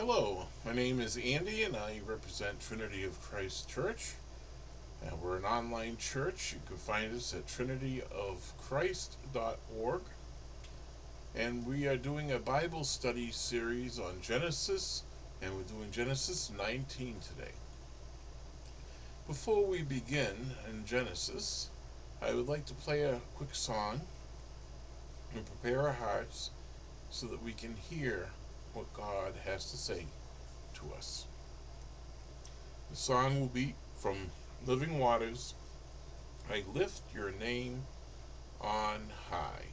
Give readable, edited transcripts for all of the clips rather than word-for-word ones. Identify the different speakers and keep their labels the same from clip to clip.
Speaker 1: Hello, my name is Andy and I represent Trinity of Christ Church. We're an online church. You can find us at trinityofchrist.org. And we are doing a Bible study series on Genesis, and we're doing Genesis 19 today. Before we begin in Genesis, I would like to play a quick song and prepare our hearts so that we can hear what God has to say to us. The song will be from Living Waters, I Lift Your Name on High.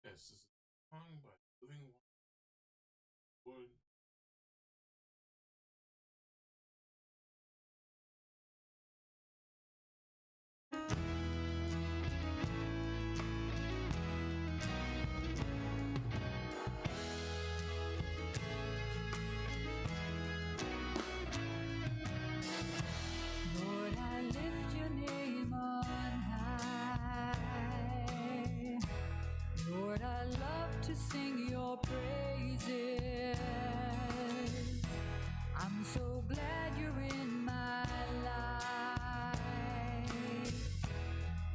Speaker 1: Yes, this is a song by Living Waters.
Speaker 2: Lord, I lift your name on high. Lord, I love to sing your praises. I'm so glad you're in my life.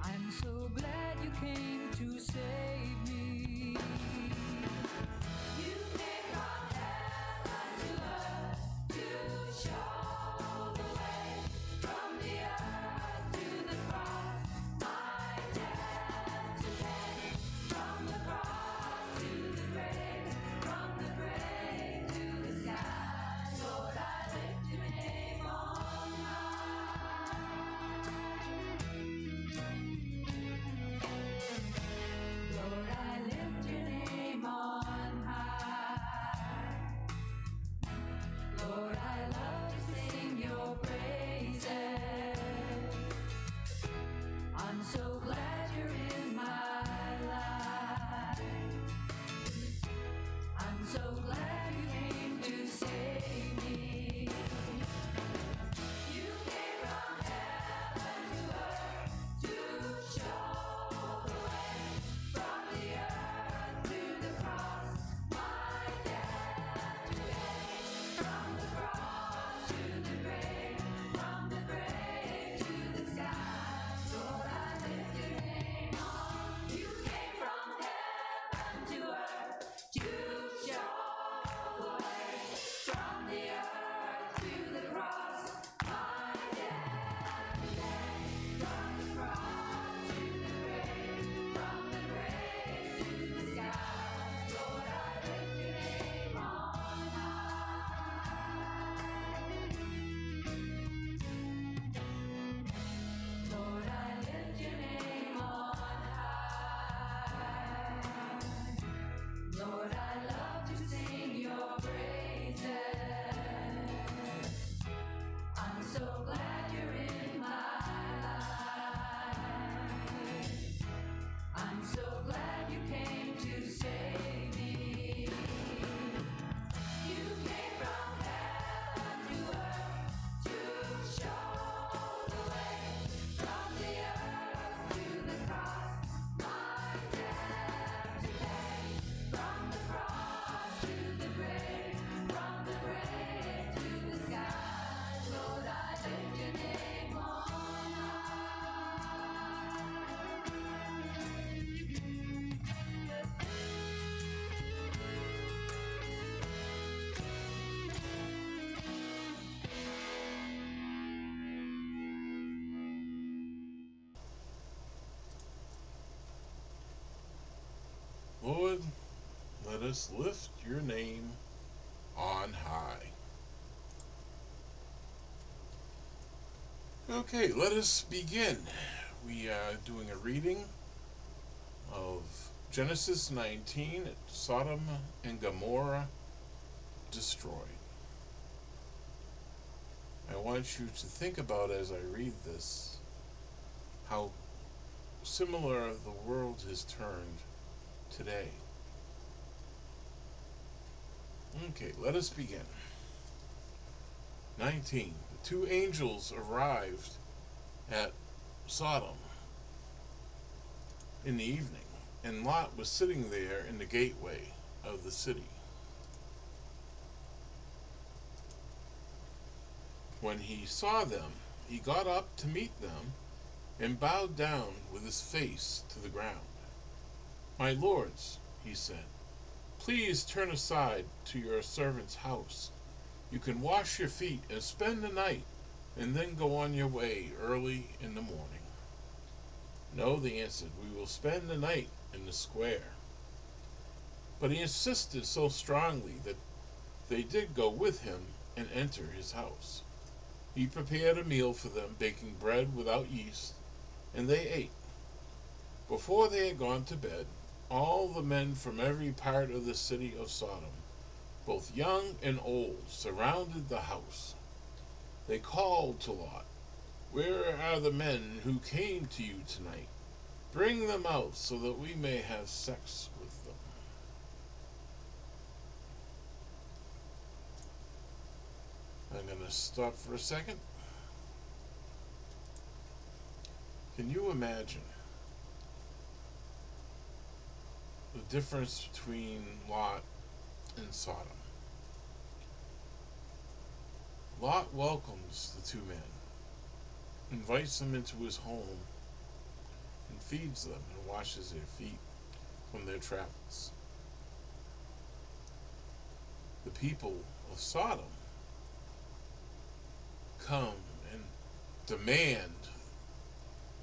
Speaker 2: I'm so glad you came to save me. You came from heaven to earth to show the way, from the earth to the cross, my debt to pay, from the cross to the grave, from the grave to the sky. Lord, I lift your name on high. Lord, I lift your name on high. Lord, I love to sing your praises. I'm so glad you're in my life. I'm so glad you came to save me. You came from heaven to earth to show the way, from the earth to the cross, my debt to pay, from the cross to the grave, from the grave to the sky. Lord, I lift your name on. You came from heaven to earth to show the way, from the earth to the cross, my debt to pay, from the cross to the grave, from the grave to the sky. Lord, I lift your name on high. Lord, I lift your name on high. Lord, I love to sing your praises. I'm so glad you're in my life. I'm so glad you came to save me. You came from heaven to earth to show the way, from the earth to the cross, my debt to pay, from the cross to the grave, from the grave to the sky. Lord, I lift your name on
Speaker 1: Lord, let us lift your name on high. Okay, let us begin. We are doing a reading of Genesis 19, Sodom and Gomorrah destroyed. I want you to think about, as I read this, how similar the world has turned today. Okay, let us begin. 19. The two angels arrived at Sodom. in the evening, and Lot was sitting there in the gateway of the city. When he saw them, he got up to meet them and bowed down with his face to the ground. "My lords," he said, "please turn aside to your servant's house. You can wash your feet and spend the night, and then go on your way early in the morning." "No," they answered, "we will spend the night in the square." But he insisted so strongly that they did go with him and enter his house. He prepared a meal for them, baking bread without yeast, and they ate. Before they had gone to bed, all the men from every part of the city of Sodom, both young and old, surrounded the house. They called to Lot, "Where are the men who came to you tonight? Bring them out so that we may have sex with them." I'm going to stop for a second. Can you imagine the difference between Lot and Sodom? Lot welcomes the two men, invites them into his home, and feeds them and washes their feet from their travels. The people of Sodom come and demand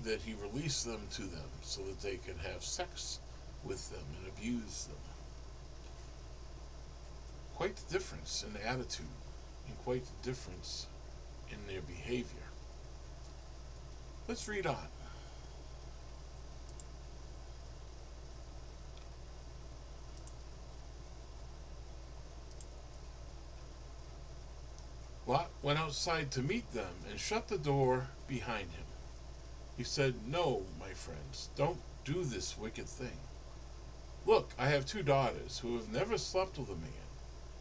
Speaker 1: that he release them to them so that they can have sex with them and abuse them. Quite the difference in attitude and quite the difference in their behavior. Let's read on. Lot went outside to meet them and shut the door behind him. He said, "No, my friends, don't do this wicked thing. Look, I have two daughters who have never slept with a man.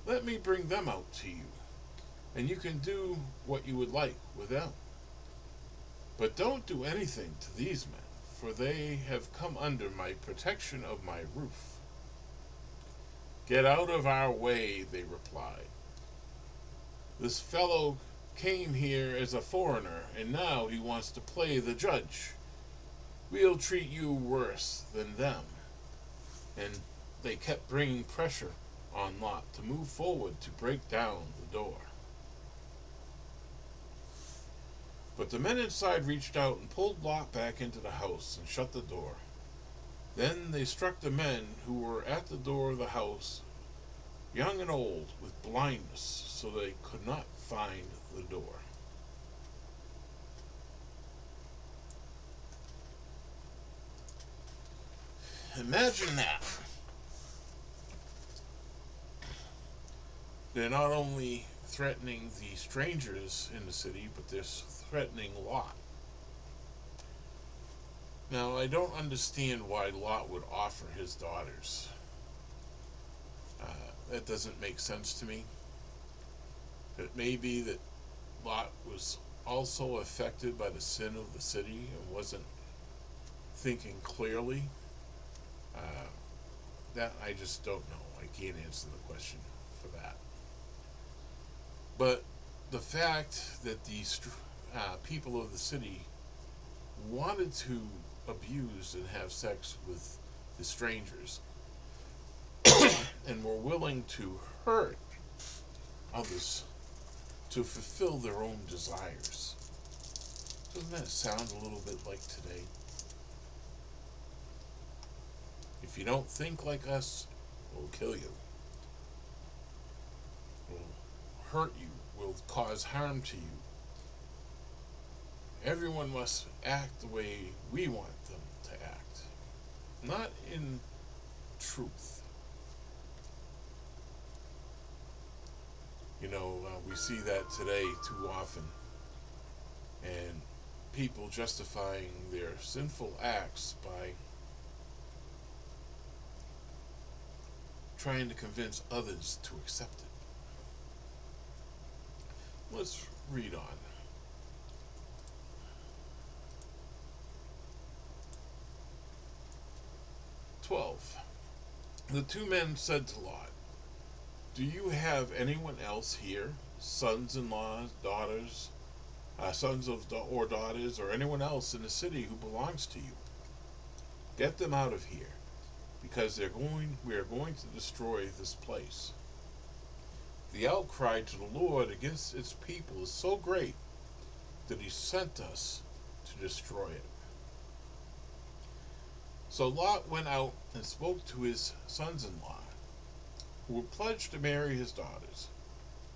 Speaker 1: Let me bring them out to you, and you can do what you would like with them. But don't do anything to these men, for they have come under my protection of my roof." "Get out of our way," they replied. "This fellow came here as a foreigner, and now he wants to play the judge. We'll treat you worse than them." And they kept bringing pressure on Lot to move forward to break down the door. But the men inside reached out and pulled Lot back into the house and shut the door. Then they struck the men who were at the door of the house, young and old, with blindness, so they could not find the door. Imagine that. They're not only threatening the strangers in the city, but they're threatening Lot. Now, I don't understand why Lot would offer his daughters. That doesn't make sense to me. It may be that Lot was also affected by the sin of the city and wasn't thinking clearly. That I just don't know. I can't answer the question for that. But the fact that these people of the city wanted to abuse and have sex with the strangers and were willing to hurt others to fulfill their own desires. Doesn't that sound a little bit like today? If you don't think like us, we'll kill you. We'll hurt you. We'll cause harm to you. Everyone must act the way we want them to act, not in truth. We see that today too often, and people justifying their sinful acts by trying to convince others to accept it. Let's read on. 12. The two men said to Lot, "Do you have anyone else here, sons-in-law, daughters, sons of or daughters, or anyone else in the city who belongs to you? Get them out of here, because we are going to destroy this place. The outcry to the Lord against its people is so great that he sent us to destroy it." So Lot went out and spoke to his sons-in-law, who were pledged to marry his daughters.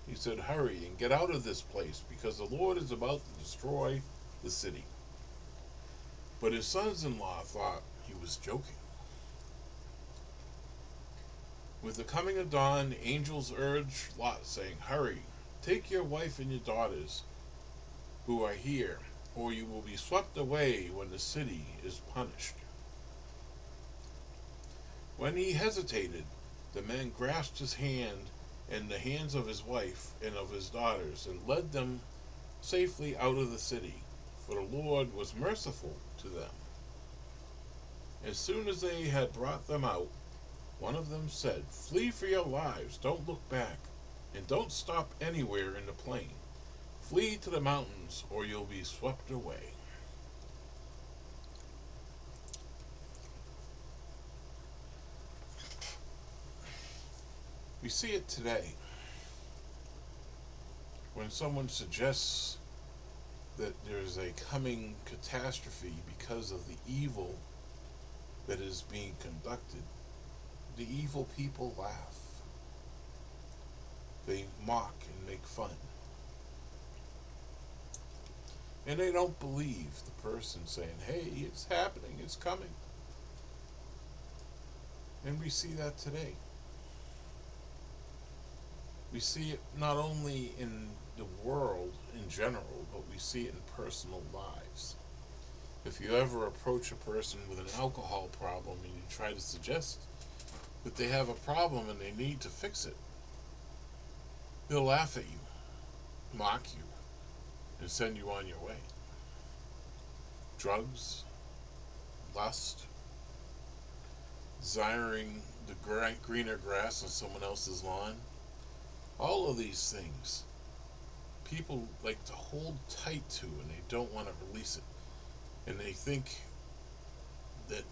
Speaker 1: He said, "Hurry and get out of this place, because the Lord is about to destroy the city." But his sons-in-law thought he was joking. With the coming of dawn, the angels urged Lot, saying, "Hurry, take your wife and your daughters who are here, or you will be swept away when the city is punished." When he hesitated, the men grasped his hand and the hands of his wife and of his daughters and led them safely out of the city, for the Lord was merciful to them. As soon as they had brought them out, one of them said, "Flee for your lives, don't look back, and don't stop anywhere in the plain. Flee to the mountains, or you'll be swept away." We see it today. When someone suggests that there's a coming catastrophe because of the evil that is being conducted, the evil people laugh. They mock and make fun. And they don't believe the person saying, "Hey, it's happening, it's coming." And we see that today. We see it not only in the world in general, but we see it in personal lives. If you ever approach a person with an alcohol problem and you try to suggest that they have a problem and they need to fix it, they'll laugh at you, mock you, and send you on your way. Drugs, lust, desiring the greener grass on someone else's lawn, all of these things people like to hold tight to, and they don't want to release it. And they think that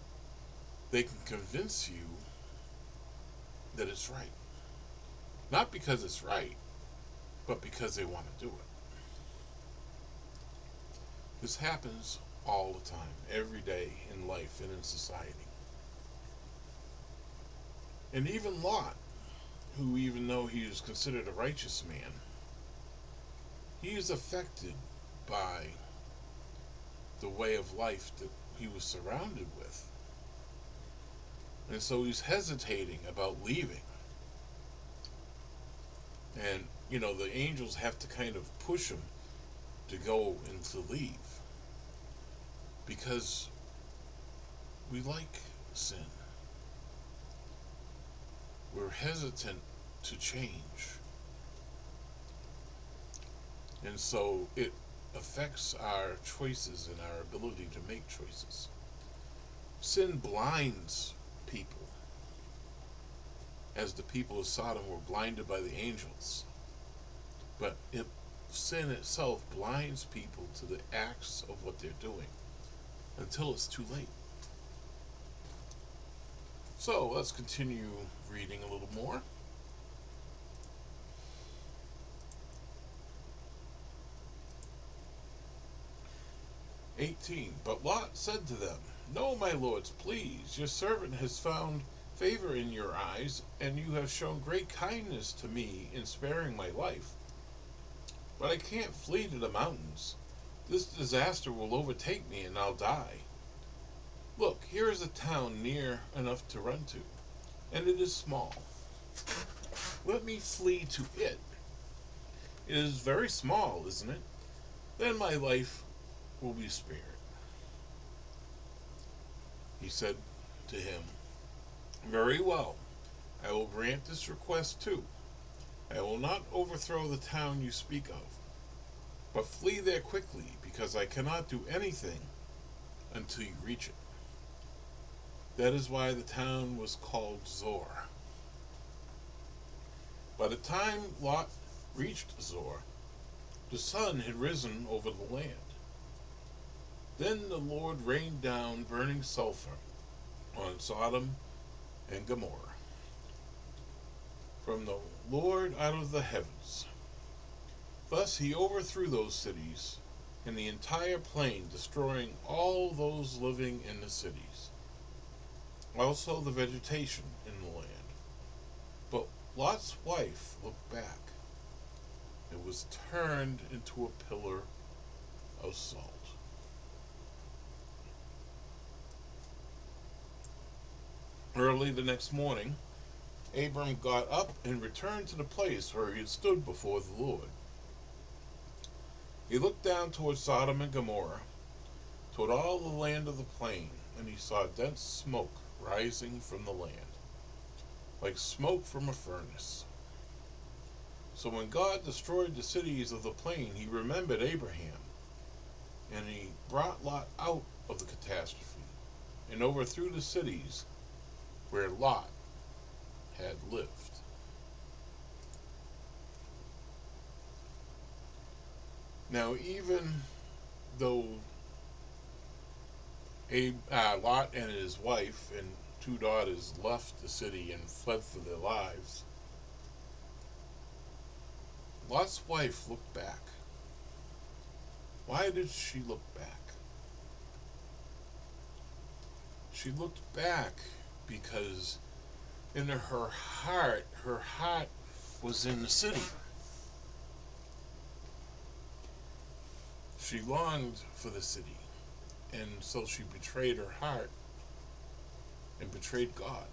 Speaker 1: they can convince you that it's right. Not because it's right, but because they want to do it. This happens all the time, every day in life and in society. And even Lot, who, even though he is considered a righteous man, he is affected by the way of life that he was surrounded with. And so he's hesitating about leaving. And, the angels have to kind of push him to go and to leave. Because we like sin. We're hesitant to change. And so it affects our choices and our ability to make choices. Sin blinds people, as the people of Sodom were blinded by the angels. But sin itself blinds people to the acts of what they're doing until it's too late. So let's continue reading a little more. But Lot said to them, "No, my lords, please, your servant has found favor in your eyes, and you have shown great kindness to me in sparing my life. But I can't flee to the mountains. This disaster will overtake me, and I'll die. Look, here is a town near enough to run to, and it is small. Let me flee to it. It is very small, isn't it? Then my life will be spared." He said to him, "Very well, I will grant this request too. I will not overthrow the town you speak of, but flee there quickly, because I cannot do anything until you reach it." That is why the town was called Zor. By the time Lot reached Zor, the sun had risen over the land. Then the Lord rained down burning sulfur on Sodom and Gomorrah from the Lord out of the heavens. Thus he overthrew those cities and the entire plain, destroying all those living in the cities, also the vegetation in the land. But Lot's wife looked back and was turned into a pillar of salt. Early the next morning, Abram got up and returned to the place where he had stood before the Lord. He looked down toward Sodom and Gomorrah, toward all the land of the plain, and he saw dense smoke rising from the land, like smoke from a furnace. So when God destroyed the cities of the plain, he remembered Abraham, and he brought Lot out of the catastrophe, and overthrew the cities where Lot had lived. Now, even though Lot and his wife and two daughters left the city and fled for their lives, Lot's wife looked back. Why did she look back? She looked back because in her heart was in the city. She longed for the city, and so she betrayed her heart and betrayed God.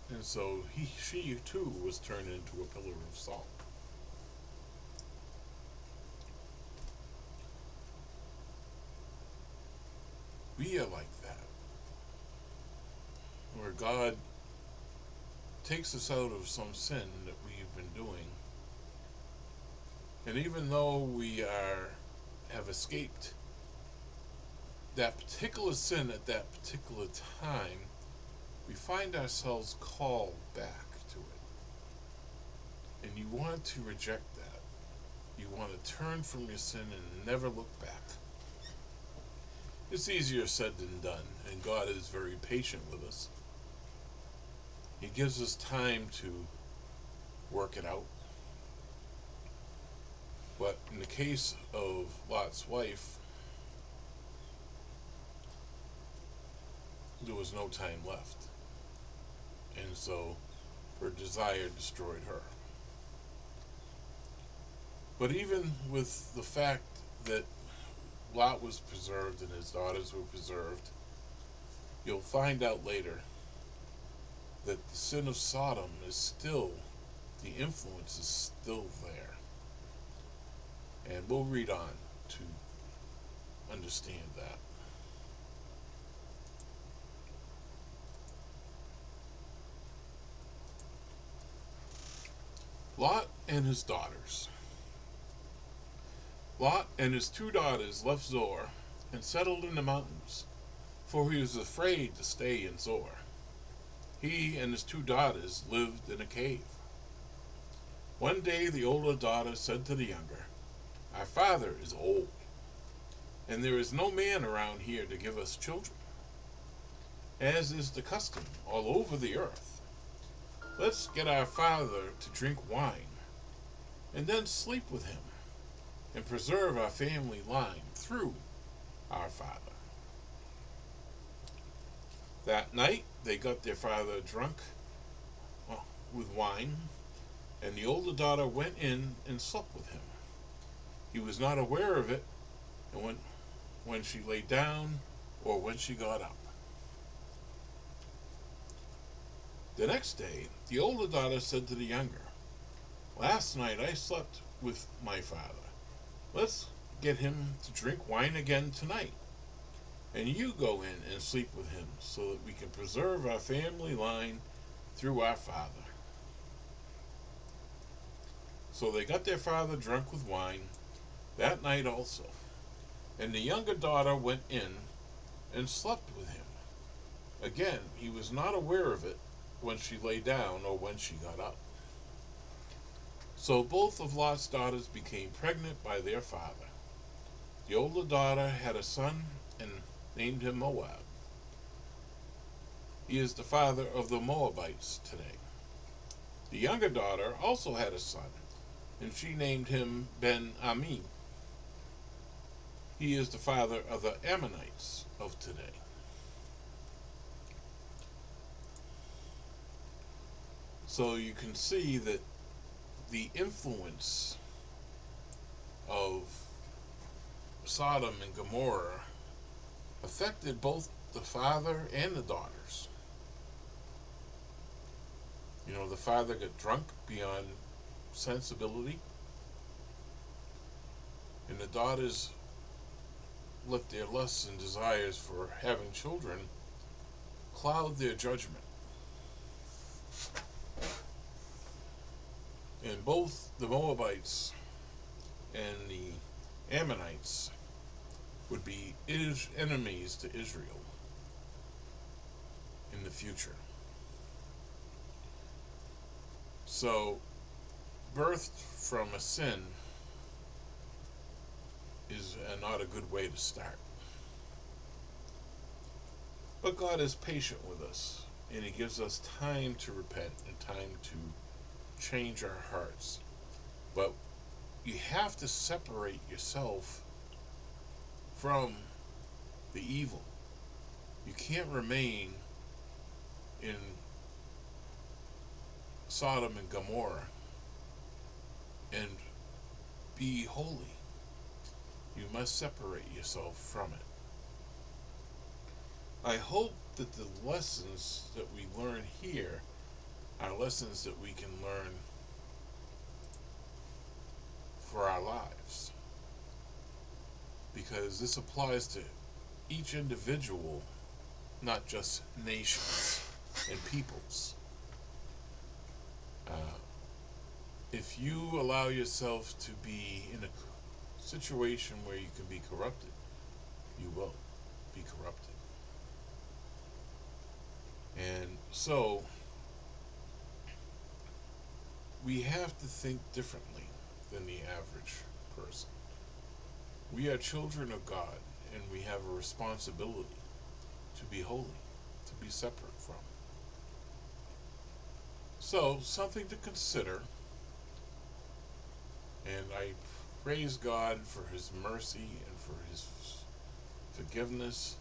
Speaker 1: And so she too was turned into a pillar of salt. We are like that, where God takes us out of some sin that we've been doing, and even though we have escaped that particular sin at that particular time, we find ourselves called back to it. And you want to reject that. You want to turn from your sin and never look back. It's easier said than done, and God is very patient with us. He gives us time to work it out. But in the case of Lot's wife, there was no time left. And so her desire destroyed her. But even with the fact that Lot was preserved and his daughters were preserved, you'll find out later that the sin of Sodom is still, the influence is still there. And we'll read on to understand that. Lot and his daughters. Lot and his two daughters left Zor and settled in the mountains, for he was afraid to stay in Zor. He and his two daughters lived in a cave. One day the older daughter said to the younger, "Our father is old, and there is no man around here to give us children, as is the custom all over the earth. Let's get our father to drink wine, and then sleep with him, and preserve our family line through our father." That night they got their father drunk with wine, and the older daughter went in and slept with him. He was not aware of it, and when she lay down or when she got up. The next day, the older daughter said to the younger, "Last night I slept with my father. Let's get him to drink wine again tonight, and you go in and sleep with him so that we can preserve our family line through our father." So they got their father drunk with wine that night also, and the younger daughter went in and slept with him. Again, he was not aware of it when she lay down or when she got up. So both of Lot's daughters became pregnant by their father. The older daughter had a son and named him Moab. He is the father of the Moabites today. The younger daughter also had a son, and she named him Ben-Ami. He is the father of the Ammonites of today. So you can see that the influence of Sodom and Gomorrah affected both the father and the daughters. You know, the father got drunk beyond sensibility, and the daughters let their lusts and desires for having children cloud their judgment. And both the Moabites and the Ammonites would be enemies to Israel in the future. So, birthed from a sin is not a good way to start. But God is patient with us, and He gives us time to repent and time to change our hearts. But you have to separate yourself from the evil. You can't remain in Sodom and Gomorrah and be holy. You must separate yourself from it. I hope that the lessons that we learn here are lessons that we can learn for our lives. Because this applies to each individual, not just nations and peoples. If you allow yourself to be in a situation where you can be corrupted, you will be corrupted. And so, we have to think differently than the average person. We are children of God, and we have a responsibility to be holy, to be separate from. So, something to consider. And I praise God for His mercy and for His forgiveness,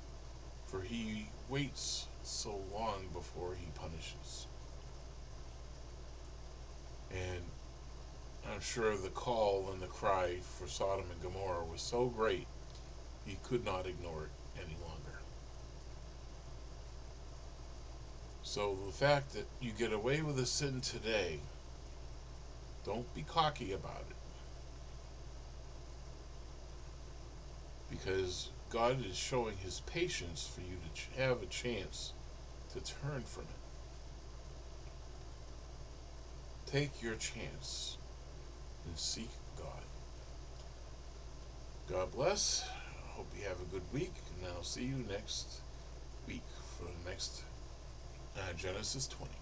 Speaker 1: for He waits so long before He punishes. And I'm sure the call and the cry for Sodom and Gomorrah was so great, He could not ignore it any longer. So the fact that you get away with a sin today, don't be cocky about it. Because God is showing His patience for you to have a chance to turn from it. Take your chance and seek God. God bless. I hope you have a good week, and I'll see you next week for the next Genesis 20.